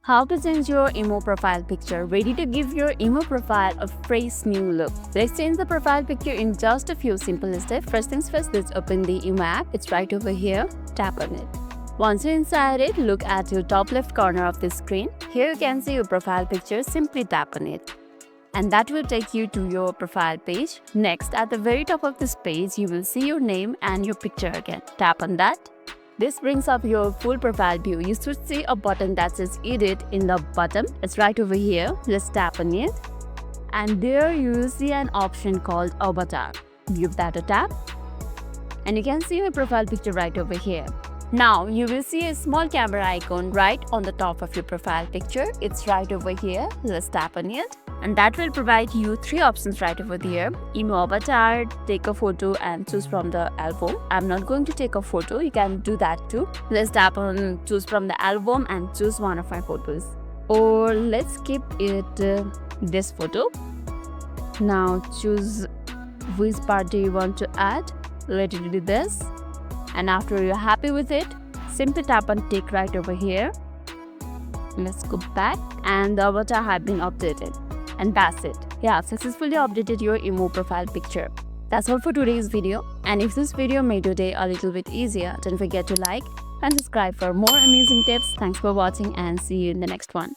How to change your IMO profile picture. Ready to give your IMO profile a fresh new look. Let's change the profile picture in just a few simple steps. First things first, let's open the IMO app. It's right over here. Tap on it. Once you're inside it, look at your top left corner of the screen. Here you can see your profile picture. Simply tap on it, and that will take you to your profile page. Next, at the very top of this page, you will see your name and your picture again. Tap on that. This brings up your full profile view. You should see a button that says edit in the bottom. It's right over here. Let's tap on it. And there you will see an option called avatar. Give that a tap. And you can see your profile picture right over here. Now you will see a small camera icon right on the top of your profile picture. It's right over here. Let's tap on it. And that will provide you three options right over there. IMO avatar, take a photo and choose from the album. I'm not going to take a photo. You can do that too. Let's tap on choose from the album and choose one of my photos. Or let's keep it this photo. Now choose which part do you want to add. Let it do this. And after you're happy with it, simply tap on tick right over here. Let's go back, and the avatar has been updated. And that's it. You have successfully updated your IMO profile picture. That's all for today's video. And if this video made your day a little bit easier, don't forget to like and subscribe for more amazing tips. Thanks for watching and see you in the next one.